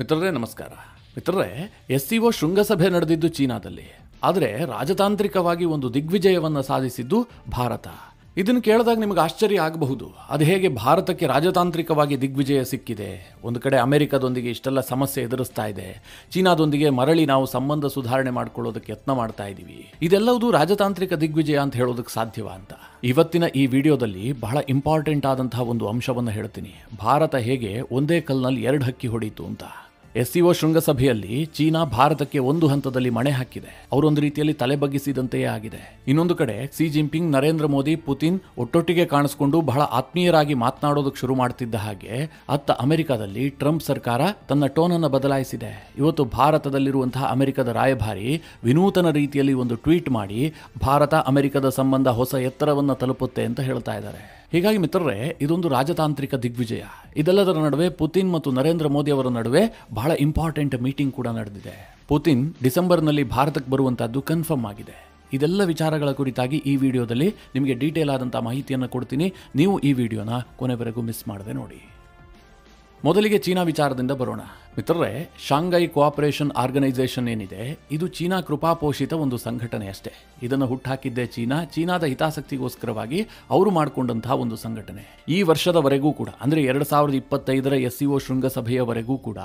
ಮಿತ್ರರೇ ನಮಸ್ಕಾರ. ಮಿತ್ರರೇ, SCO ಶೃಂಗಸಭೆ ನಡೆದಿದ್ದು ಚೀನಾದಲ್ಲಿ. ಆದರೆ ರಾಜತಾಂತ್ರಿಕವಾಗಿ ಒಂದು ದಿಗ್ವಿಜಯವನ್ನು ಸಾಧಿಸಿದ್ದು ಭಾರತ. ಇದನ್ನು ಕೇಳಿದಾಗ ನಿಮಗೆ ಆಶ್ಚರ್ಯ ಆಗಬಹುದು. ಅದು ಹೇಗೆ ಭಾರತಕ್ಕೆ ರಾಜತಾಂತ್ರಿಕವಾಗಿ ದಿಗ್ವಿಜಯ ಸಿಕ್ಕಿದೆ? ಒಂದು ಕಡೆ ಅಮೆರಿಕದೊಂದಿಗೆ ಇಷ್ಟೆಲ್ಲ ಸಮಸ್ಯೆ ಎದುರಿಸ್ತಾ ಇದೆ, ಚೀನಾದೊಂದಿಗೆ ಮರಳಿ ನಾವು ಸಂಬಂಧ ಸುಧಾರಣೆ ಮಾಡ್ಕೊಳ್ಳೋದಕ್ಕೆ ಯತ್ನ ಮಾಡ್ತಾ ಇದ್ದೀವಿ. ಇದೆಲ್ಲವೂ ರಾಜತಾಂತ್ರಿಕ ದಿಗ್ವಿಜಯ ಅಂತ ಹೇಳೋದಕ್ಕೆ ಸಾಧ್ಯವಾ ಅಂತ ಇವತ್ತಿನ ಈ ವಿಡಿಯೋದಲ್ಲಿ ಬಹಳ ಇಂಪಾರ್ಟೆಂಟ್ ಆದಂತಹ ಒಂದು ಅಂಶವನ್ನು ಹೇಳ್ತೀನಿ. ಭಾರತ ಹೇಗೆ ಒಂದೇ ಕಲ್ನಲ್ಲಿ ಎರಡು ಹಕ್ಕಿ ಹೊಡೀತು ಅಂತ. SCO ಶೃಂಗಸಭೆಯಲ್ಲಿ ಚೀನಾ ಭಾರತಕ್ಕೆ ಒಂದು ಹಂತದಲ್ಲಿ ಮಣೆ ಹಾಕಿದೆ. ಅವರೊಂದು ರೀತಿಯಲ್ಲಿ ತಲೆ ಬಗ್ಗಿಸಿದಂತೆಯೇ ಆಗಿದೆ. ಇನ್ನೊಂದು ಕಡೆ Xi Jinping, Narendra Modi, Putin ಒಟ್ಟೊಟ್ಟಿಗೆ ಕಾಣಿಸಿಕೊಂಡು ಬಹಳ ಆತ್ಮೀಯರಾಗಿ ಮಾತನಾಡೋದಕ್ಕೆ ಶುರು ಮಾಡ್ತಿದ್ದ ಹಾಗೆ ಅತ್ತ ಅಮೆರಿಕದಲ್ಲಿ ಟ್ರಂಪ್ ಸರ್ಕಾರ ತನ್ನ ಟೋನನ್ನು ಬದಲಾಯಿಸಿದೆ. ಇವತ್ತು ಭಾರತದಲ್ಲಿರುವಂತಹ ಅಮೆರಿಕದ ರಾಯಭಾರಿ ವಿನೂತನ ರೀತಿಯಲ್ಲಿ ಒಂದು ಟ್ವೀಟ್ ಮಾಡಿ ಭಾರತ ಅಮೆರಿಕದ ಸಂಬಂಧ ಹೊಸ ಎತ್ತರವನ್ನು ತಲುಪುತ್ತೆ ಅಂತ ಹೇಳ್ತಾ ಇದ್ದಾರೆ. ಹೀಗಾಗಿ ಮಿತ್ರರೇ, ಇದೊಂದು ರಾಜತಾಂತ್ರಿಕ ದಿಗ್ವಿಜಯ. ಇದೆಲ್ಲದರ ನಡುವೆ ಪುತಿನ್ ಮತ್ತು ನರೇಂದ್ರ ಮೋದಿ ಅವರ ನಡುವೆ ಬಹಳ ಇಂಪಾರ್ಟೆಂಟ್ ಮೀಟಿಂಗ್ ಕೂಡ ನಡೆದಿದೆ. ಪುತಿನ್ ಡಿಸೆಂಬರ್ನಲ್ಲಿ ಭಾರತಕ್ಕೆ ಬರುವಂತಹದ್ದು ಕನ್ಫರ್ಮ್ ಆಗಿದೆ. ಇದೆಲ್ಲ ವಿಚಾರಗಳ ಕುರಿತಾಗಿ ಈ ವಿಡಿಯೋದಲ್ಲಿ ನಿಮಗೆ ಡೀಟೇಲ್ ಆದಂಥ ಮಾಹಿತಿಯನ್ನು ಕೊಡ್ತೀನಿ. ನೀವು ಈ ವಿಡಿಯೋನ ಕೊನೆವರೆಗೂ ಮಿಸ್ ಮಾಡದೆ ನೋಡಿ. ಮೊದಲಿಗೆ ಚೀನಾ ವಿಚಾರದಿಂದ ಬರೋಣ. ಮಿತ್ರರೇ, ಶಾಂಘೈ ಕೋಆಪರೇಷನ್ ಆರ್ಗನೈಸೇಷನ್ ಏನಿದೆ, ಇದು ಚೀನಾ ಕೃಪಾಪೋಷಿತ ಒಂದು ಸಂಘಟನೆ ಅಷ್ಟೇ. ಇದನ್ನು ಹುಟ್ಟಾಕಿದ್ದೇ ಚೀನಾದ ಹಿತಾಸಕ್ತಿಗೋಸ್ಕರವಾಗಿ ಅವರು ಮಾಡಿಕೊಂಡಂತಹ ಒಂದು ಸಂಘಟನೆ. ಈ ವರ್ಷದವರೆಗೂ ಕೂಡ, ಅಂದರೆ 2025ರ SCO ಶೃಂಗಸಭೆಯವರೆಗೂ ಕೂಡ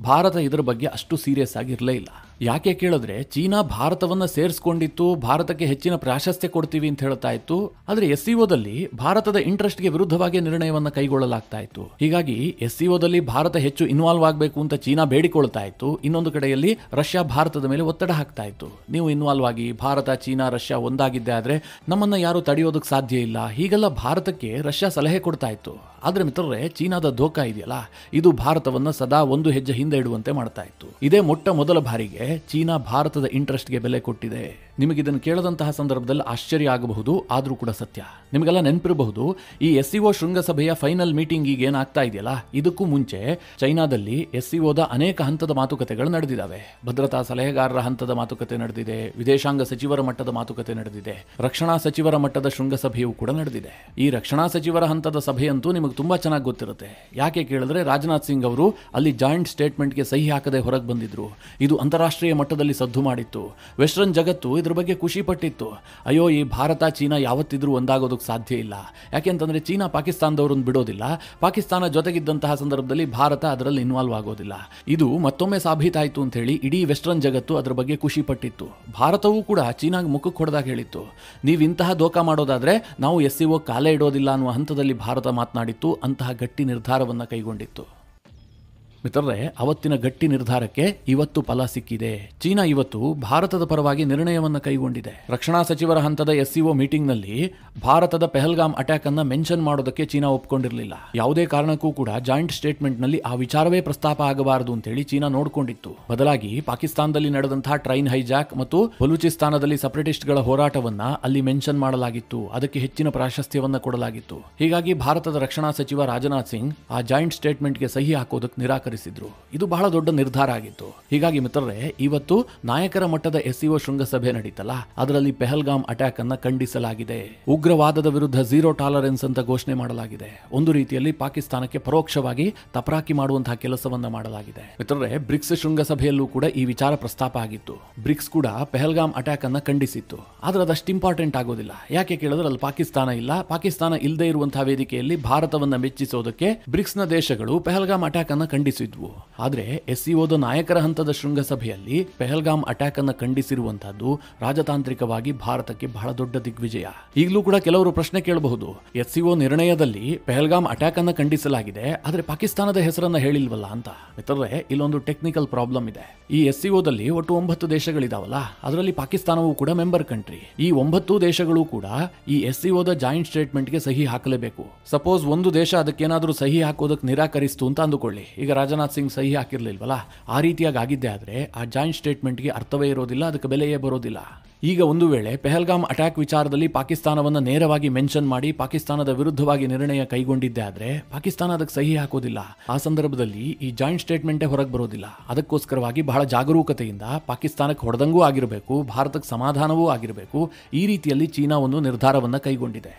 ಭಾರತ ಇದರ ಬಗ್ಗೆ ಅಷ್ಟು ಸೀರಿಯಸ್ ಆಗಿರಲೇ ಇಲ್ಲ. ಯಾಕೆ ಕೇಳಿದ್ರೆ, ಚೀನಾ ಭಾರತವನ್ನು ಸೇರಿಸ್ಕೊಂಡಿತ್ತು, ಭಾರತಕ್ಕೆ ಹೆಚ್ಚಿನ ಪ್ರಾಶಸ್ತ್ಯ ಕೊಡ್ತೀವಿ ಅಂತ ಹೇಳ್ತಾ ಇತ್ತು. ಆದರೆ SCOದಲ್ಲಿ ಭಾರತದ ಇಂಟ್ರೆಸ್ಟ್ಗೆ ವಿರುದ್ಧವಾಗಿ ನಿರ್ಣಯವನ್ನು ಕೈಗೊಳ್ಳಲಾಗ್ತಾ ಇತ್ತು. ಹೀಗಾಗಿ SCOದಲ್ಲಿ ಭಾರತ ಹೆಚ್ಚು ಇನ್ವಾಲ್ವ್ ಆಗಬೇಕು ಅಂತ ಚೀನಾ ಬೇಡಿಕೊಳ್ತಾ ಇತ್ತು. ಇನ್ನೊಂದು ಕಡೆಯಲ್ಲಿ ರಷ್ಯಾ ಭಾರತದ ಮೇಲೆ ಒತ್ತಡ ಹಾಕ್ತಾ ಇತ್ತು. ನೀವು ಇನ್ವಾಲ್ವ್ ಆಗಿ, ಭಾರತ, ಚೀನಾ, ರಷ್ಯಾ ಒಂದಾಗಿದ್ದೆ ಆದರೆ ನಮ್ಮನ್ನ ಯಾರು ತಡೆಯೋದಕ್ಕೆ ಸಾಧ್ಯ ಇಲ್ಲ, ಹೀಗೆಲ್ಲ ಭಾರತಕ್ಕೆ ರಷ್ಯಾ ಸಲಹೆ ಕೊಡ್ತಾ ಇತ್ತು. ಆದ್ರೆ ಮಿತ್ರರೇ, ಚೀನಾದ ಧೋಕಾ ಇದೆಯಲ್ಲ, ಇದು ಭಾರತವನ್ನ ಸದಾ ಒಂದು ಹೆಜ್ಜೆ ಹಿಂದೆ ಇಡುವಂತೆ ಮಾಡ್ತಾ ಇತ್ತು. ಇದೇ ಮೊದಲ ಬಾರಿಗೆ ಚೀನಾ ಭಾರತದ ಇಂಟ್ರೆಸ್ಟ್ಗೆ ಬೆಲೆ ಕೊಟ್ಟಿದೆ. ನಿಮಗೆ ಇದನ್ನು ಕೇಳದಂತಹ ಸಂದರ್ಭದಲ್ಲಿ ಆಶ್ಚರ್ಯ ಆಗಬಹುದು, ಆದ್ರೂ ಕೂಡ ಸತ್ಯ. ನಿಮಗೆಲ್ಲ ನೆನಪಿರಬಹುದು, ಈ SCO ಶೃಂಗಸಭೆಯ ಫೈನಲ್ ಮೀಟಿಂಗ್ ಈಗ ಏನಾಗ್ತಾ ಇದೆಯಲ್ಲ, ಇದಕ್ಕೂ ಮುಂಚೆ ಚೈನಾದಲ್ಲಿ SCOದ ಅನೇಕ ಹಂತದ ಮಾತುಕತೆಗಳು ನಡೆದಿದ್ದಾವೆ. ಭದ್ರತಾ ಸಲಹೆಗಾರರ ಹಂತದ ಮಾತುಕತೆ ನಡೆದಿದೆ, ವಿದೇಶಾಂಗ ಸಚಿವರ ಮಟ್ಟದ ಮಾತುಕತೆ ನಡೆದಿದೆ, ರಕ್ಷಣಾ ಸಚಿವರ ಮಟ್ಟದ ಶೃಂಗಸಭೆಯೂ ಕೂಡ ನಡೆದಿದೆ. ಈ ರಕ್ಷಣಾ ಸಚಿವರ ಹಂತದ ಸಭೆಯಂತೂ ನಿಮಗೆ ತುಂಬಾ ಚೆನ್ನಾಗಿ ಗೊತ್ತಿರುತ್ತೆ. ಯಾಕೆ ಕೇಳಿದ್ರೆ, ರಾಜನಾಥ್ ಸಿಂಗ್ ಅವರು ಅಲ್ಲಿ ಜಾಯಿಂಟ್ ಸ್ಟೇಟ್ಮೆಂಟ್ಗೆ ಸಹಿ ಹಾಕದೆ ಹೊರಗೆ ಬಂದಿದ್ರು. ಇದು ಅಂತಾರಾಷ್ಟ್ರೀಯ ಮಟ್ಟದಲ್ಲಿ ಸದ್ದು ಮಾಡಿತ್ತು. ವೆಸ್ಟರ್ನ್ ಜಗತ್ತು ಇದ್ರ ಬಗ್ಗೆ ಖುಷಿ ಪಟ್ಟಿತ್ತು. ಅಯ್ಯೋ, ಈ ಭಾರತ ಚೀನಾ ಯಾವತ್ತಿದ್ರೂ ಒಂದಾಗೋದಕ್ಕೆ ಸಾಧ್ಯ ಇಲ್ಲ. ಯಾಕೆಂತಂದ್ರೆ ಚೀನಾ ಪಾಕಿಸ್ತಾನದವರನ್ನು ಬಿಡೋದಿಲ್ಲ, ಪಾಕಿಸ್ತಾನ ಜೊತೆಗಿದ್ದಂತಹ ಸಂದರ್ಭದಲ್ಲಿ ಭಾರತ ಅದರಲ್ಲಿ ಇನ್ವಾಲ್ವ್ ಆಗೋದಿಲ್ಲ. ಇದು ಮತ್ತೊಮ್ಮೆ ಸಾಬೀತಾಯಿತು ಅಂತ ಹೇಳಿ ಇಡೀ ವೆಸ್ಟರ್ನ್ ಜಗತ್ತು ಅದರ ಬಗ್ಗೆ ಖುಷಿ ಪಟ್ಟಿತ್ತು. ಭಾರತವೂ ಕೂಡ ಚೀನಾಗೆ ಮುಖಕ್ಕೆ ಹೊಡೆದಾಗ ಹೇಳಿತ್ತು, ನೀವು ಇಂತಹ ದೋಖಾ ಮಾಡೋದಾದ್ರೆ ನಾವು SCO ಕಾಲೇ ಇಡೋದಿಲ್ಲ ಅನ್ನುವ ಹಂತದಲ್ಲಿ ಭಾರತ ಮಾತನಾಡಿತ್ತು. ಅಂತಹ ಗಟ್ಟಿ ನಿರ್ಧಾರವನ್ನು ಕೈಗೊಂಡಿತ್ತು. ಮಿತ್ರರೇ, ಅವತ್ತಿನ ಗಟ್ಟಿ ನಿರ್ಧಾರಕ್ಕೆ ಇವತ್ತು ಫಲ ಸಿಕ್ಕಿದೆ. ಚೀನಾ ಇವತ್ತು ಭಾರತದ ಪರವಾಗಿ ನಿರ್ಣಯವನ್ನು ಕೈಗೊಂಡಿದೆ. ರಕ್ಷಣಾ ಸಚಿವರ ಹಂತದ SCO ಮೀಟಿಂಗ್ನಲ್ಲಿ ಭಾರತದ ಪೆಹಲ್ಗಾಮ್ ಅಟ್ಯಾಕ್ ಅನ್ನ ಮೆನ್ಷನ್ ಮಾಡೋದಕ್ಕೆ ಚೀನಾ ಒಪ್ಕೊಂಡಿರಲಿಲ್ಲ. ಯಾವುದೇ ಕಾರಣಕ್ಕೂ ಕೂಡ ಜಾಯಿಂಟ್ ಸ್ಟೇಟ್ಮೆಂಟ್ ನಲ್ಲಿ ಆ ವಿಚಾರವೇ ಪ್ರಸ್ತಾಪ ಆಗಬಾರದು ಅಂತೇಳಿ ಚೀನಾ ನೋಡಿಕೊಂಡಿತ್ತು. ಬದಲಾಗಿ ಪಾಕಿಸ್ತಾನದಲ್ಲಿ ನಡೆದಂತಹ ಟ್ರೈನ್ ಹೈಜಾಕ್ ಮತ್ತು ಬಲೂಚಿಸ್ತಾನದಲ್ಲಿ ಸೆಪರೇಟಿಸ್ಟ್ಗಳ ಹೋರಾಟವನ್ನ ಅಲ್ಲಿ ಮೆನ್ಷನ್ ಮಾಡಲಾಗಿತ್ತು. ಅದಕ್ಕೆ ಹೆಚ್ಚಿನ ಪ್ರಾಶಸ್ತ್ಯವನ್ನ ಕೊಡಲಾಗಿತ್ತು. ಹೀಗಾಗಿ ಭಾರತದ ರಕ್ಷಣಾ ಸಚಿವ ರಾಜನಾಥ್ ಸಿಂಗ್ ಆ ಜಾಯಿಂಟ್ ಸ್ಟೇಟ್ಮೆಂಟ್ಗೆ ಸಹಿ ಹಾಕೋದಕ್ಕೆ ನಿರಾಕರಿಸಿದರು. ಇದು ಬಹಳ ದೊಡ್ಡ ನಿರ್ಧಾರ ಆಗಿತ್ತು. ಹೀಗಾಗಿ ಮಿತ್ರರೇ, ಇವತ್ತು ನಾಯಕರ ಮಟ್ಟದ SCO ಶೃಂಗಸಭೆ ನಡೀತಲ್ಲ, ಅದರಲ್ಲಿ ಪೆಹಲ್ಗಾಮ್ ಅಟ್ಯಾಕ್ ಅನ್ನ ಖಂಡಿಸಲಾಗಿದೆ. ಉಗ್ರವಾದದ ವಿರುದ್ಧ ಝೀರೋ ಟಾಲರೆನ್ಸ್ ಅಂತ ಘೋಷಣೆ ಮಾಡಲಾಗಿದೆ. ಒಂದು ರೀತಿಯಲ್ಲಿ ಪಾಕಿಸ್ತಾನಕ್ಕೆ ಪರೋಕ್ಷವಾಗಿ ತಪರಾಕಿ ಮಾಡುವಂತಹ ಕೆಲಸವನ್ನ ಮಾಡಲಾಗಿದೆ. ಮಿತ್ರರೇ, ಬ್ರಿಕ್ಸ್ ಶೃಂಗಸಭೆಯಲ್ಲೂ ಕೂಡ ಈ ವಿಚಾರ ಪ್ರಸ್ತಾಪ ಆಗಿತ್ತು. ಬ್ರಿಕ್ಸ್ ಕೂಡ ಪೆಹಲ್ಗಾಮ್ ಅಟ್ಯಾಕ್ ಅನ್ನ ಖಂಡಿಸಿತ್ತು. ಆದ್ರೆ ಅದಷ್ಟು ಇಂಪಾರ್ಟೆಂಟ್ ಆಗೋದಿಲ್ಲ. ಯಾಕೆ ಕೇಳಿದ್ರೆ, ಅಲ್ಲಿ ಪಾಕಿಸ್ತಾನ ಇಲ್ಲ. ಪಾಕಿಸ್ತಾನ ಇಲ್ಲದೆ ಇರುವಂತಹ ವೇದಿಕೆಯಲ್ಲಿ ಭಾರತವನ್ನ ಮೆಚ್ಚಿಸೋದಕ್ಕೆ ಬ್ರಿಕ್ಸ್ನ ದೇಶಗಳು ಪೆಹಲ್ಗಾಮ್ ಅಟ್ಯಾಕ್ ಅನ್ನ ಖಂಡಿಸಿದ್ವು. ಆದ್ರೆ SCOದ ನಾಯಕರ ಹಂತದ ಶೃಂಗಸಭೆಯಲ್ಲಿ ಪೆಹಲ್ಗಾಮ್ ಅಟ್ಯಾಕ್ ಅನ್ನು ಖಂಡಿಸಿರುವಂತಹದ್ದು ರಾಜತಾಂತ್ರಿಕವಾಗಿ ಭಾರತಕ್ಕೆ ಬಹಳ ದೊಡ್ಡ ದಿಗ್ವಿಜಯ. ಈಗಲೂ ಕೂಡ ಕೆಲವರು ಪ್ರಶ್ನೆ ಕೇಳಬಹುದು, SCO ನಿರ್ಣಯದಲ್ಲಿ ಪೆಹಲ್ಗಾಮ್ ಅಟ್ಯಾಕ್ ಅನ್ನು ಖಂಡಿಸಲಾಗಿದೆ, ಆದ್ರೆ ಪಾಕಿಸ್ತಾನದ ಹೆಸರನ್ನ ಹೇಳಿಲ್ವಲ್ಲ ಅಂತ. ಮಿತ್ರರೇ, ಇಲ್ಲೊಂದು ಟೆಕ್ನಿಕಲ್ ಪ್ರಾಬ್ಲಮ್ ಇದೆ. ಈ SCOದಲ್ಲಿ ಒಟ್ಟು 9 ದೇಶಗಳಿದಾವಲ್ಲ, ಅದರಲ್ಲಿ ಪಾಕಿಸ್ತಾನವೂ ಕೂಡ ಮೆಂಬರ್ ಕಂಟ್ರಿ. ಈ 9 ದೇಶಗಳು ಕೂಡ ಈ SCOದ ಜಾಯಿಂಟ್ ಸ್ಟೇಟ್ಮೆಂಟ್ಗೆ ಸಹಿ ಹಾಕಲೇಬೇಕು. ಸಪೋಸ್ ಒಂದು ದೇಶ ಅದಕ್ಕೇನಾದ್ರೂ ಸಹಿ ಹಾಕೋದಕ್ಕೆ ನಿರಾಕರಿಸ್ತು ಅಂತ ಅಂದುಕೊಳ್ಳಿ. ಈಗ ರಾಜನಾಥ್ ಸಿಂಗ್ ಸಹಿ ಹಾಕಿರ್ಲಿಲ್ವಲ್ಲ, ಆ ರೀತಿಯಾಗಿ ಆಗಿದ್ದೆ ಆದ್ರೆ ಆ ಜಾಯಿಂಟ್ ಸ್ಟೇಟ್ಮೆಂಟ್ಗೆ ಅರ್ಥವೇ ಇರೋದಿಲ್ಲ, ಅದಕ್ಕೆ ಬೆಲೆಯೇ ಬರೋದಿಲ್ಲ. ಈಗ ಒಂದು ವೇಳೆ ಪೆಹಲ್ಗಾಮ್ ಅಟ್ಯಾಕ್ ವಿಚಾರದಲ್ಲಿ ಪಾಕಿಸ್ತಾನವನ್ನು ನೇರವಾಗಿ ಮೆನ್ಷನ್ ಮಾಡಿ ಪಾಕಿಸ್ತಾನದ ವಿರುದ್ಧವಾಗಿ ನಿರ್ಣಯ ಕೈಗೊಂಡಿದ್ದೆ ಆದ್ರೆ ಪಾಕಿಸ್ತಾನ ಅದಕ್ಕೆ ಸಹಿ ಹಾಕೋದಿಲ್ಲ. ಆ ಸಂದರ್ಭದಲ್ಲಿ ಈ ಜಾಯಿಂಟ್ ಸ್ಟೇಟ್ಮೆಂಟೇ ಹೊರಗೆ ಬರೋದಿಲ್ಲ. ಅದಕ್ಕೋಸ್ಕರವಾಗಿ ಬಹಳ ಜಾಗರೂಕತೆಯಿಂದ ಪಾಕಿಸ್ತಾನಕ್ಕೆ ಹೊಡೆದಂಗೂ ಆಗಿರಬೇಕು, ಭಾರತಕ್ಕೆ ಸಮಾಧಾನವೂ ಆಗಿರಬೇಕು. ಈ ರೀತಿಯಲ್ಲಿ ಚೀನಾ ಒಂದು ನಿರ್ಧಾರವನ್ನು ಕೈಗೊಂಡಿದೆ.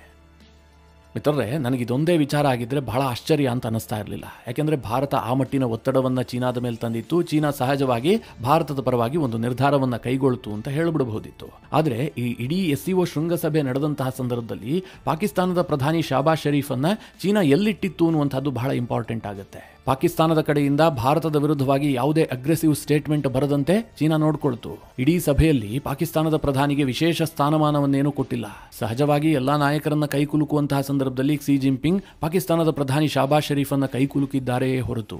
ಮಿತ್ರರೇ, ನನಗಿದೊಂದೇ ವಿಚಾರ ಆಗಿದ್ರೆ ಬಹಳ ಆಶ್ಚರ್ಯ ಅಂತ ಅನಿಸ್ತಾ ಇರಲಿಲ್ಲ. ಯಾಕೆಂದರೆ ಭಾರತ ಆ ಮಟ್ಟಿನ ಒತ್ತಡವನ್ನು ಚೀನಾದ ಮೇಲೆ ತಂದಿತ್ತು. ಚೀನಾ ಸಹಜವಾಗಿ ಭಾರತದ ಪರವಾಗಿ ಒಂದು ನಿರ್ಧಾರವನ್ನು ಕೈಗೊಳ್ತು ಅಂತ ಹೇಳಿಬಿಡಬಹುದಿತ್ತು. ಆದರೆ ಈ ಇಡೀ SCO ಶೃಂಗಸಭೆ ನಡೆದಂತಹ ಸಂದರ್ಭದಲ್ಲಿ ಪಾಕಿಸ್ತಾನದ ಪ್ರಧಾನಿ ಶಾಬಾಜ್ ಶರೀಫನ್ನು ಚೀನಾ ಎಲ್ಲಿಟ್ಟಿತ್ತು ಅನ್ನುವಂಥದ್ದು ಬಹಳ ಇಂಪಾರ್ಟೆಂಟ್ ಆಗುತ್ತೆ. ಪಾಕಿಸ್ತಾನದ ಕಡೆಯಿಂದ ಭಾರತದ ವಿರುದ್ಧವಾಗಿ ಯಾವುದೇ ಅಗ್ರೆಸಿವ್ ಸ್ಟೇಟ್ಮೆಂಟ್ ಬರದಂತೆ ಚೀನಾ ನೋಡಿಕೊಳ್ತು. ಇಡೀ ಸಭೆಯಲ್ಲಿ ಪಾಕಿಸ್ತಾನದ ಪ್ರಧಾನಿಗೆ ವಿಶೇಷ ಸ್ಥಾನಮಾನವನ್ನೇನೂ ಕೊಟ್ಟಿಲ್ಲ. ಸಹಜವಾಗಿ ಎಲ್ಲಾ ನಾಯಕರನ್ನ ಕೈಕುಲುಕುವಂತಹ ಸಂದರ್ಭದಲ್ಲಿ ಕ್ಸಿ ಜಿನ್ಪಿಂಗ್ ಪಾಕಿಸ್ತಾನದ ಪ್ರಧಾನಿ ಶಾಬಾಜ್ ಶರೀಫನ್ನ ಕೈಕುಲುಕಿದ್ದಾರೆಯೇ ಹೊರತು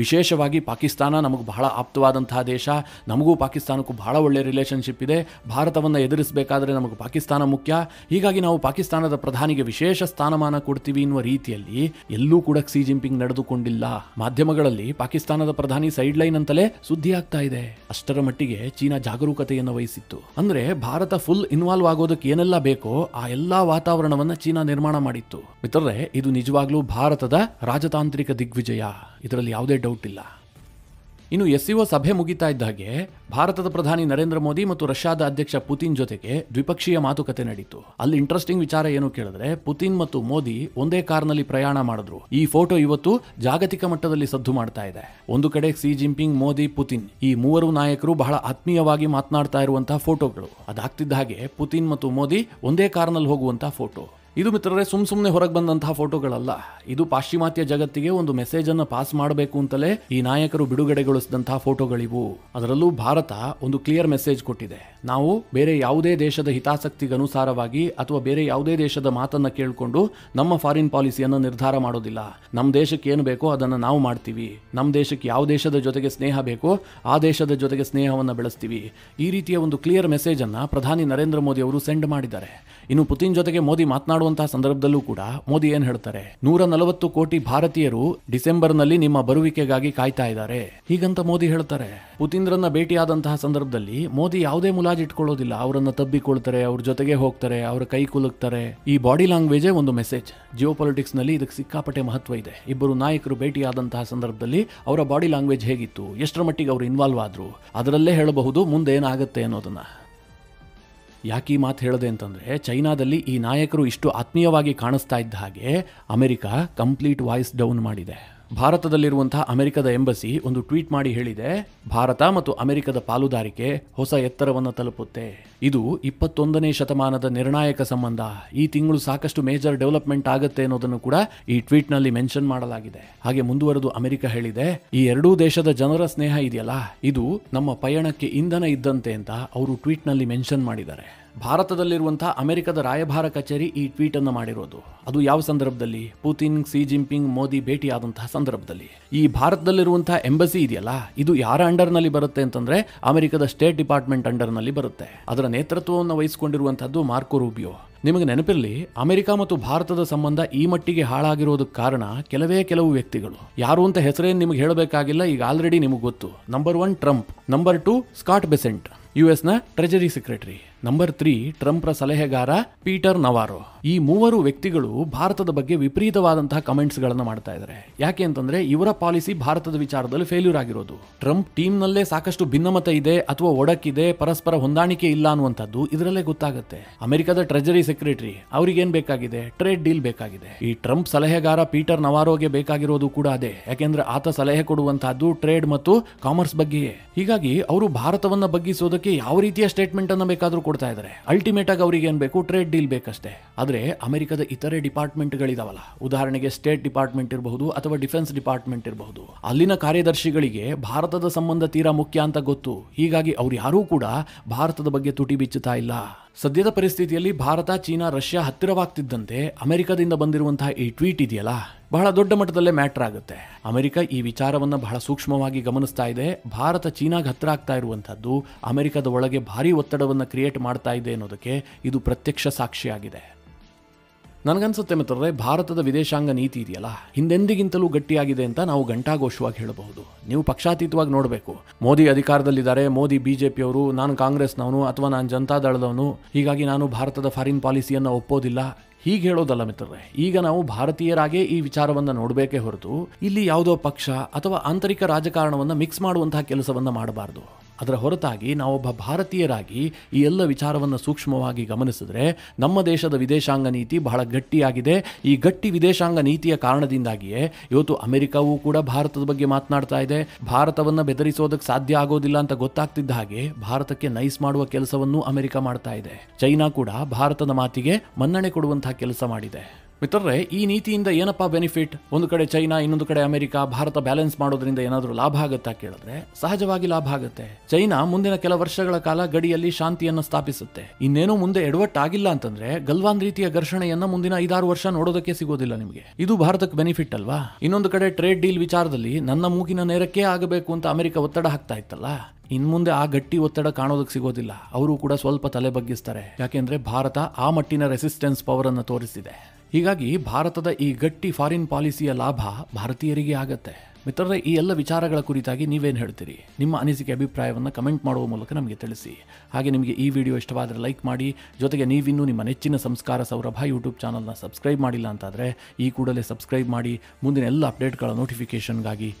ವಿಶೇಷವಾಗಿ ಪಾಕಿಸ್ತಾನ ನಮಗೆ ಬಹಳ ಆಪ್ತವಾದಂತಹ ದೇಶ, ನಮಗೂ ಪಾಕಿಸ್ತಾನಕ್ಕೂ ಬಹಳ ಒಳ್ಳೆಯ ರಿಲೇಷನ್ಶಿಪ್ ಇದೆ, ಭಾರತವನ್ನು ಎದುರಿಸಬೇಕಾದ್ರೆ ನಮಗೆ ಪಾಕಿಸ್ತಾನ ಮುಖ್ಯ, ಹೀಗಾಗಿ ನಾವು ಪಾಕಿಸ್ತಾನದ ಪ್ರಧಾನಿಗೆ ವಿಶೇಷ ಸ್ಥಾನಮಾನ ಕೊಡ್ತೀವಿ ಎನ್ನುವ ರೀತಿಯಲ್ಲಿ ಎಲ್ಲೂ ಕೂಡ ಕ್ಸಿ ಜಿನ್ಪಿಂಗ್ ನಡೆದುಕೊಂಡಿಲ್ಲ. ಮಾಧ್ಯಮಗಳಲ್ಲಿ ಪಾಕಿಸ್ತಾನದ ಪ್ರಧಾನಿ ಸೈಡ್ ಲೈನ್ ಅಂತಲೇ ಸುದ್ದಿ ಆಗ್ತಾ ಇದೆ. ಅಷ್ಟರ ಮಟ್ಟಿಗೆ ಚೀನಾ ಜಾಗರೂಕತೆಯನ್ನು ವಹಿಸಿತ್ತು. ಅಂದ್ರೆ ಭಾರತ ಫುಲ್ ಇನ್ವಾಲ್ವ್ ಆಗೋದಕ್ಕೆ ಏನೆಲ್ಲ ಬೇಕೋ ಆ ಎಲ್ಲಾ ವಾತಾವರಣವನ್ನ ಚೀನಾ ನಿರ್ಮಾಣ ಮಾಡಿತ್ತು. ಮಿತ್ರರೇ, ಇದು ನಿಜವಾಗ್ಲೂ ಭಾರತದ ರಾಜತಾಂತ್ರಿಕ ದಿಗ್ವಿಜಯ, ಇದರಲ್ಲಿ ಯಾವುದೇ ಡೌಟ್ ಇಲ್ಲ. ಇನ್ನು SCO ಸಭೆ ಮುಗಿತಾ ಇದ್ದ ಹಾಗೆ ಭಾರತದ ಪ್ರಧಾನಿ ನರೇಂದ್ರ ಮೋದಿ ಮತ್ತು ರಷ್ಯಾದ ಅಧ್ಯಕ್ಷ ಪುತಿನ್ ಜೊತೆಗೆ ದ್ವಿಪಕ್ಷೀಯ ಮಾತುಕತೆ ನಡೀತು. ಅಲ್ಲಿ ಇಂಟ್ರೆಸ್ಟಿಂಗ್ ವಿಚಾರ ಏನು ಕೇಳಿದ್ರೆ, ಪುತಿನ್ ಮತ್ತು ಮೋದಿ ಒಂದೇ ಕಾರ್ನಲ್ಲಿ ಪ್ರಯಾಣ ಮಾಡಿದ್ರು. ಈ ಫೋಟೋ ಇವತ್ತು ಜಾಗತಿಕ ಮಟ್ಟದಲ್ಲಿ ಸದ್ದು ಮಾಡ್ತಾ ಇದೆ. ಒಂದು ಕಡೆ ಕ್ಸಿ ಜಿನ್ಪಿಂಗ್, ಮೋದಿ, ಪುತಿನ್, ಈ ಮೂವರು ನಾಯಕರು ಬಹಳ ಆತ್ಮೀಯವಾಗಿ ಮಾತನಾಡ್ತಾ ಇರುವಂತಹ ಫೋಟೋಗಳು. ಅದಾಗ್ತಿದ್ದ ಹಾಗೆ ಪುತಿನ್ ಮತ್ತು ಮೋದಿ ಒಂದೇ ಕಾರ್ನಲ್ಲಿ ಹೋಗುವಂತಹ ಫೋಟೋ. ಇದು ಮಿತ್ರರೇ ಸುಮ್ಮನೆ ಹೊರಗೆ ಬಂದಂತಹ ಫೋಟೋಗಳಲ್ಲ. ಇದು ಪಾಶ್ಚಿಮಾತ್ಯ ಜಗತ್ತಿಗೆ ಒಂದು ಮೆಸೇಜ್ ಅನ್ನು ಪಾಸ್ ಮಾಡಬೇಕು ಅಂತಲೇ ಈ ನಾಯಕರು ಬಿಡುಗಡೆಗೊಳಿಸಿದಂತಹ ಫೋಟೋಗಳಿವು. ಅದರಲ್ಲೂ ಭಾರತ ಒಂದು ಕ್ಲಿಯರ್ ಮೆಸೇಜ್ ಕೊಟ್ಟಿದೆ. ನಾವು ಬೇರೆ ಯಾವುದೇ ದೇಶದ ಹಿತಾಸಕ್ತಿಗನುಸಾರವಾಗಿ ಅಥವಾ ಬೇರೆ ಯಾವುದೇ ದೇಶದ ಮಾತನ್ನ ಕೇಳಿಕೊಂಡು ನಮ್ಮ ಫಾರಿನ್ ಪಾಲಿಸಿಯನ್ನು ನಿರ್ಧಾರ ಮಾಡೋದಿಲ್ಲ. ನಮ್ಮ ದೇಶಕ್ಕೆ ಏನು ಬೇಕೋ ಅದನ್ನು ನಾವು ಮಾಡ್ತೀವಿ. ನಮ್ಮ ದೇಶಕ್ಕೆ ಯಾವ ದೇಶದ ಜೊತೆಗೆ ಸ್ನೇಹ ಬೇಕೋ ಆ ದೇಶದ ಜೊತೆಗೆ ಸ್ನೇಹವನ್ನು ಬೆಳೆಸ್ತೀವಿ. ಈ ರೀತಿಯ ಒಂದು ಕ್ಲಿಯರ್ ಮೆಸೇಜ್ ಅನ್ನ ಪ್ರಧಾನಿ ನರೇಂದ್ರ ಮೋದಿ ಅವರು ಸೆಂಡ್ ಮಾಡಿದ್ದಾರೆ. ಇನ್ನು ಪುತಿನ್ ಜೊತೆಗೆ ಮೋದಿ ಮಾತನಾಡುವಂತಹ ಸಂದರ್ಭದಲ್ಲೂ ಕೂಡ ಮೋದಿ ಏನ್ ಹೇಳ್ತಾರೆ, 140 ಕೋಟಿ ಭಾರತೀಯರು ಡಿಸೆಂಬರ್ನಲ್ಲಿ ನಿಮ್ಮ ಬರುವಿಕೆಗಾಗಿ ಕಾಯ್ತಾ ಇದ್ದಾರೆ ಹೀಗಂತ ಮೋದಿ ಹೇಳ್ತಾರೆ. ಪುತಿನ್ರನ್ನ ಭೇಟಿಯಾದಂತಹ ಸಂದರ್ಭದಲ್ಲಿ ಮೋದಿ ಯಾವುದೇ ಮುಲಾಜ್ ಇಟ್ಕೊಳ್ಳೋದಿಲ್ಲ. ಅವರನ್ನ ತಬ್ಬಿಕೊಳ್ತಾರೆ, ಅವ್ರ ಜೊತೆಗೆ ಹೋಗ್ತಾರೆ, ಅವರ ಕೈ ಕುಲುಕ್ತಾರೆ. ಈ ಬಾಡಿ ಲ್ಯಾಂಗ್ವೇಜೇ ಒಂದು ಮೆಸೇಜ್. ಜಿಯೋ ಪೊಲಿಟಿಕ್ಸ್ ನಲ್ಲಿ ಇದಕ್ಕೆ ಸಿಕ್ಕಾಪಟ್ಟೆ ಮಹತ್ವ ಇದೆ. ಇಬ್ಬರು ನಾಯಕರು ಭೇಟಿಯಾದಂತಹ ಸಂದರ್ಭದಲ್ಲಿ ಅವರ ಬಾಡಿ ಲ್ಯಾಂಗ್ವೇಜ್ ಹೇಗಿತ್ತು, ಎಷ್ಟರ ಮಟ್ಟಿಗೆ ಅವರು ಇನ್ವಾಲ್ವ್ ಆದ್ರು, ಅದರಲ್ಲೇ ಹೇಳಬಹುದು ಮುಂದೆ ಏನಾಗುತ್ತೆ ಅನ್ನೋದನ್ನ. ಯಾಕೆ ಈ ಮಾತು ಹೇಳಿದೆ ಅಂತಂದ್ರೆ, ಚೈನಾದಲ್ಲಿ ಈ ನಾಯಕರು ಇಷ್ಟು ಆತ್ಮೀಯವಾಗಿ ಕಾಣಿಸ್ತಾ ಇದ್ದ ಹಾಗೆ ಅಮೆರಿಕ ಕಂಪ್ಲೀಟ್ ವಾಯ್ಸ್ ಡೌನ್ ಮಾಡಿದೆ. ಭಾರತದಲ್ಲಿರುವಂತಹ ಅಮೆರಿಕದ ಎಂಬಸಿ ಒಂದು ಟ್ವೀಟ್ ಮಾಡಿ ಹೇಳಿದೆ, ಭಾರತ ಮತ್ತು ಅಮೆರಿಕದ ಪಾಲುದಾರಿಕೆ ಹೊಸ ಎತ್ತರವನ್ನು ತಲುಪುತ್ತೆ. ಇದು 21ನೇ ಶತಮಾನದ ನಿರ್ಣಾಯಕ ಸಂಬಂಧ. ಈ ತಿಂಗಳು ಸಾಕಷ್ಟು ಮೇಜರ್ ಡೆವಲಪ್ಮೆಂಟ್ ಆಗುತ್ತೆ ಅನ್ನೋದನ್ನು ಕೂಡ ಈ ಟ್ವೀಟ್ ನಲ್ಲಿ ಮೆನ್ಷನ್ ಮಾಡಲಾಗಿದೆ. ಹಾಗೆ ಮುಂದುವರೆದು ಅಮೆರಿಕ ಹೇಳಿದೆ, ಈ ಎರಡೂ ದೇಶದ ಜನರ ಸ್ನೇಹ ಇದೆಯಲ್ಲ, ಇದು ನಮ್ಮ ಪಯಣಕ್ಕೆ ಇಂಧನ ಇದ್ದಂತೆ ಅಂತ ಅವರು ಟ್ವೀಟ್ ನಲ್ಲಿ ಮೆನ್ಷನ್ ಮಾಡಿದ್ದಾರೆ. ಭಾರತದಲ್ಲಿರುವಂತಹ ಅಮೆರಿಕದ ರಾಯಭಾರ ಕಚೇರಿ ಈ ಟ್ವೀಟ್ ಅನ್ನು ಮಾಡಿರೋದು. ಅದು ಯಾವ ಸಂದರ್ಭದಲ್ಲಿ? ಪುತಿನ್, ಕ್ಸಿ ಜಿನ್ಪಿಂಗ್, ಮೋದಿ ಭೇಟಿಯಾದಂತಹ ಸಂದರ್ಭದಲ್ಲಿ. ಈ ಭಾರತದಲ್ಲಿರುವಂತಹ ಎಂಬಸಿ ಇದೆಯಲ್ಲ, ಇದು ಯಾರ ಅಂಡರ್ ನಲ್ಲಿ ಬರುತ್ತೆ ಅಂತಂದ್ರೆ ಅಮೆರಿಕದ ಸ್ಟೇಟ್ ಡಿಪಾರ್ಟ್ಮೆಂಟ್ ಅಂಡರ್ ನಲ್ಲಿ ಬರುತ್ತೆ. ಅದರ ನೇತೃತ್ವವನ್ನು ವಹಿಸಿಕೊಂಡಿರುವಂತಹದ್ದು ಮಾರ್ಕೋ ರೂಬಿಯೋ. ನಿಮಗೆ ನೆನಪಿರಲಿ, ಅಮೆರಿಕ ಮತ್ತು ಭಾರತದ ಸಂಬಂಧ ಈ ಮಟ್ಟಿಗೆ ಹಾಳಾಗಿರೋದಕ್ಕೆ ಕಾರಣ ಕೆಲವು ವ್ಯಕ್ತಿಗಳು. ಯಾರು ಅಂತ ಹೆಸರೇನು ನಿಮಗೆ ಹೇಳಬೇಕಾಗಿಲ್ಲ, ಈಗ ಆಲ್ರೆಡಿ ನಿಮಗೆ ಗೊತ್ತು. Number 1 Trump, number 2 Scott Besant, US treasury secretary, number 3 ಟ್ರಂಪ್ರ ಸಲಹೆಗಾರ ಪೀಟರ್ ನವಾರೋ. ಈ ಮೂವರು ವ್ಯಕ್ತಿಗಳು ಭಾರತದ ಬಗ್ಗೆ ವಿಪರೀತವಾದಂತಹ ಕಮೆಂಟ್ಸ್ ಗಳನ್ನ ಮಾಡ್ತಾ ಇದ್ದಾರೆ. ಯಾಕೆ ಅಂತಂದ್ರೆ ಇವರ ಪಾಲಿಸಿ ಭಾರತದ ವಿಚಾರದಲ್ಲಿ ಫೇಲ್ಯೂರ್ ಆಗಿರೋದು. ಟ್ರಂಪ್ ಟೀಮ್ ನಲ್ಲೇ ಸಾಕಷ್ಟು ಭಿನ್ನಮತ ಇದೆ ಅಥವಾ ಒಡಕಿದೆ, ಪರಸ್ಪರ ಹೊಂದಾಣಿಕೆ ಇಲ್ಲ ಅನ್ನುವಂಥದ್ದು ಇದರಲ್ಲೇ ಗೊತ್ತಾಗುತ್ತೆ. ಅಮೆರಿಕದ ಟ್ರೆಜರಿ ಸೆಕ್ರೆಟರಿ ಅವರಿಗೇನ್ ಬೇಕಾಗಿದೆ? ಟ್ರೇಡ್ ಡೀಲ್ ಬೇಕಾಗಿದೆ. ಈ ಟ್ರಂಪ್ ಸಲಹೆಗಾರ ಪೀಟರ್ ನವಾರೋಗೆ ಬೇಕಾಗಿರೋದು ಕೂಡ ಅದೇ. ಯಾಕೆಂದ್ರೆ ಆತ ಸಲಹೆ ಕೊಡುವಂತಹದ್ದು ಟ್ರೇಡ್ ಮತ್ತು ಕಾಮರ್ಸ್ ಬಗ್ಗೆಯೇ. ಹೀಗಾಗಿ ಅವರು ಭಾರತವನ್ನ ಬಗ್ಗಿಸೋದಕ್ಕೆ ಯಾವ ರೀತಿಯ ಸ್ಟೇಟ್ಮೆಂಟ್ ಅನ್ನ ಬೇಕಾದ್ರೂ ಕೊಡ್ತಾ ಇದ್ದಾರೆ. ಅಲ್ಟಿಮೇಟ್ ಆಗಿ ಅವರಿಗೆ ಏನ್ ಬೇಕು? ಟ್ರೇಡ್ ಡೀಲ್ ಬೇಕಷ್ಟೇ. ಆದ್ರೆ ಅಮೆರಿಕದ ಇತರೆ ಡಿಪಾರ್ಟ್ಮೆಂಟ್ ಗಳಿದಾವಲ್ಲ, ಉದಾಹರಣೆಗೆ ಸ್ಟೇಟ್ ಡಿಪಾರ್ಟ್ಮೆಂಟ್ ಇರಬಹುದು ಅಥವಾ ಡಿಫೆನ್ಸ್ ಡಿಪಾರ್ಟ್ಮೆಂಟ್ ಇರಬಹುದು, ಅಲ್ಲಿನ ಕಾರ್ಯದರ್ಶಿಗಳಿಗೆ ಭಾರತದ ಸಂಬಂಧ ತೀರಾ ಮುಖ್ಯ ಅಂತ ಗೊತ್ತು. ಹೀಗಾಗಿ ಅವ್ರು ಯಾರೂ ಕೂಡ ಭಾರತದ ಬಗ್ಗೆ ತುಟಿ ಬಿಚ್ಚುತ್ತಾ ಇಲ್ಲ. ಸದ್ಯದ ಪರಿಸ್ಥಿತಿಯಲ್ಲಿ ಭಾರತ, ಚೀನಾ, ರಷ್ಯಾ ಹತ್ತಿರವಾಗ್ತಿದ್ದಂತೆ ಅಮೆರಿಕದಿಂದ ಬಂದಿರುವಂತಹ ಈ ಟ್ವೀಟ್ ಇದೆಯಲ್ಲ, ಬಹಳ ದೊಡ್ಡ ಮಟ್ಟದಲ್ಲೇ ಮ್ಯಾಟರ್ ಆಗುತ್ತೆ. ಅಮೆರಿಕ ಈ ವಿಚಾರವನ್ನ ಬಹಳ ಸೂಕ್ಷ್ಮವಾಗಿ ಗಮನಿಸ್ತಾ ಇದೆ. ಭಾರತ ಚೀನಾಗೆ ಹತ್ತಿರ ಆಗ್ತಾ ಇರುವಂತಹದ್ದು ಅಮೆರಿಕದ ಒಳಗೆ ಭಾರಿ ಒತ್ತಡವನ್ನು ಕ್ರಿಯೇಟ್ ಮಾಡ್ತಾ ಇದೆ ಅನ್ನೋದಕ್ಕೆ ಇದು ಪ್ರತ್ಯಕ್ಷ ಸಾಕ್ಷಿಯಾಗಿದೆ. ನನಗನ್ಸುತ್ತೆ ಮಿತ್ರರೇ, ಭಾರತದ ವಿದೇಶಾಂಗ ನೀತಿ ಇದೆಯಲ್ಲ, ಹಿಂದೆಂದಿಗಿಂತಲೂ ಗಟ್ಟಿಯಾಗಿದೆ ಅಂತ ನಾವು ಘಂಟಾಘೋಷವಾಗಿ ಹೇಳಬಹುದು. ನೀವು ಪಕ್ಷಾತೀತವಾಗಿ ನೋಡಬೇಕು. ಮೋದಿ ಅಧಿಕಾರದಲ್ಲಿದ್ದಾರೆ, ಮೋದಿ ಬಿಜೆಪಿಯವರು, ನಾನು ಕಾಂಗ್ರೆಸ್ನವನು ಅಥವಾ ನಾನು ಜನತಾದಳದವನು, ಹೀಗಾಗಿ ನಾನು ಭಾರತದ ಫಾರಿನ್ ಪಾಲಿಸಿಯನ್ನು ಒಪ್ಪೋದಿಲ್ಲ, ಹೀಗೆ ಹೇಳೋದಲ್ಲ ಮಿತ್ರರೇ. ಈಗ ನಾವು ಭಾರತೀಯರಾಗೇ ಈ ವಿಚಾರವನ್ನ ನೋಡಬೇಕೇ ಹೊರತು ಇಲ್ಲಿ ಯಾವುದೋ ಪಕ್ಷ ಅಥವಾ ಆಂತರಿಕ ರಾಜಕಾರಣವನ್ನ ಮಿಕ್ಸ್ ಮಾಡುವಂತಹ ಕೆಲಸವನ್ನ ಮಾಡಬಾರದು. ಅದರ ಹೊರತಾಗಿ ನಾವೊಬ್ಬ ಭಾರತೀಯರಾಗಿ ಈ ಎಲ್ಲ ವಿಚಾರವನ್ನು ಸೂಕ್ಷ್ಮವಾಗಿ ಗಮನಿಸಿದ್ರೆ ನಮ್ಮ ದೇಶದ ವಿದೇಶಾಂಗ ನೀತಿ ಬಹಳ ಗಟ್ಟಿಯಾಗಿದೆ. ಈ ಗಟ್ಟಿ ವಿದೇಶಾಂಗ ನೀತಿಯ ಕಾರಣದಿಂದಾಗಿಯೇ ಇವತ್ತು ಅಮೆರಿಕವೂ ಕೂಡ ಭಾರತದ ಬಗ್ಗೆ ಮಾತನಾಡ್ತಾ ಇದೆ. ಭಾರತವನ್ನು ಬೆದರಿಸೋದಕ್ಕೆ ಸಾಧ್ಯ ಆಗೋದಿಲ್ಲ ಅಂತ ಗೊತ್ತಾಗ್ತಿದ್ದ ಹಾಗೆ ಭಾರತಕ್ಕೆ ನೈಸ್ ಮಾಡುವ ಕೆಲಸವನ್ನು ಅಮೆರಿಕ ಮಾಡ್ತಾ ಇದೆ. ಚೈನಾ ಕೂಡ ಭಾರತದ ಮಾತಿಗೆ ಮನ್ನಣೆ ಕೊಡುವಂತಹ ಕೆಲಸ ಮಾಡಿದೆ. ಮಿತ್ರರೇ, ಈ ನೀತಿಯಿಂದ ಏನಪ್ಪಾ ಬೆನಿಫಿಟ್? ಒಂದು ಕಡೆ ಚೈನಾ, ಇನ್ನೊಂದು ಕಡೆ ಅಮೆರಿಕ, ಭಾರತ ಬ್ಯಾಲೆನ್ಸ್ ಮಾಡೋದ್ರಿಂದ ಏನಾದರೂ ಲಾಭ ಆಗುತ್ತಾ ಕೇಳಿದ್ರೆ ಸಹಜವಾಗಿ ಲಾಭ ಆಗುತ್ತೆ. ಚೈನಾ ಮುಂದಿನ ಕೆಲ ವರ್ಷಗಳ ಕಾಲ ಗಡಿಯಲ್ಲಿ ಶಾಂತಿಯನ್ನು ಸ್ಥಾಪಿಸುತ್ತೆ. ಇನ್ನೇನೋ ಮುಂದೆ ಎಡವಟ್ಟಾಗಿಲ್ಲ ಅಂತಂದ್ರೆ ಗಲ್ವಾನ್ ರೀತಿಯ ಘರ್ಷಣೆಯನ್ನ ಮುಂದಿನ 5-6 ವರ್ಷ ನೋಡೋದಕ್ಕೆ ಸಿಗೋದಿಲ್ಲ ನಿಮಗೆ. ಇದು ಭಾರತಕ್ಕೆ ಬೆನಿಫಿಟ್ ಅಲ್ವಾ? ಇನ್ನೊಂದು ಕಡೆ ಟ್ರೇಡ್ ಡೀಲ್ ವಿಚಾರದಲ್ಲಿ ನನ್ನ ಮೂಗಿನ ನೇರಕ್ಕೆ ಆಗಬೇಕು ಅಂತ ಅಮೆರಿಕ ಒತ್ತಡ ಹಾಕ್ತಾ ಇತ್ತಲ್ಲ, ಇನ್ಮುಂದೆ ಆ ಗಟ್ಟಿ ಒತ್ತಡ ಕಾಣೋದಕ್ಕೆ ಸಿಗೋದಿಲ್ಲ. ಅವರು ಕೂಡ ಸ್ವಲ್ಪ ತಲೆ ಬಗ್ಗಿಸ್ತಾರೆ. ಯಾಕೆಂದ್ರೆ ಭಾರತ ಆ ಮಟ್ಟಿನ ರೆಸಿಸ್ಟೆನ್ಸ್ ಪವರ್ ಅನ್ನು ತೋರಿಸಿದೆ. ಹೀಗಾಗಿ ಭಾರತದ ಈ ಗಟ್ಟಿ ಫಾರಿನ್ ಪಾಲಿಸಿಯ ಲಾಭ ಭಾರತೀಯರಿಗೆ ಆಗತ್ತೆ. ಮಿತ್ರರೇ, ಈ ಎಲ್ಲ ವಿಚಾರಗಳ ಕುರಿತಾಗಿ ನೀವೇನು ಹೇಳ್ತೀರಿ? ನಿಮ್ಮ ಅನಿಸಿಕೆ ಅಭಿಪ್ರಾಯವನ್ನು ಕಮೆಂಟ್ ಮಾಡುವ ಮೂಲಕ ನಮಗೆ ತಿಳಿಸಿ. ಹಾಗೆ ನಿಮಗೆ ಈ ವಿಡಿಯೋ ಇಷ್ಟವಾದರೆ ಲೈಕ್ ಮಾಡಿ. ಜೊತೆಗೆ ನೀವಿನ್ನೂ ನಿಮ್ಮ ನೆಚ್ಚಿನ ಸಂಸ್ಕಾರ ಸೌರಭ ಯೂಟ್ಯೂಬ್ ಚಾನಲ್ನ ಸಬ್ಸ್ಕ್ರೈಬ್ ಮಾಡಿಲ್ಲ ಅಂತಾದರೆ ಈ ಕೂಡಲೇ ಸಬ್ಸ್ಕ್ರೈಬ್ ಮಾಡಿ. ಮುಂದಿನ ಎಲ್ಲ ಅಪ್ಡೇಟ್ಗಳ ನೋಟಿಫಿಕೇಷನ್ಗಾಗಿ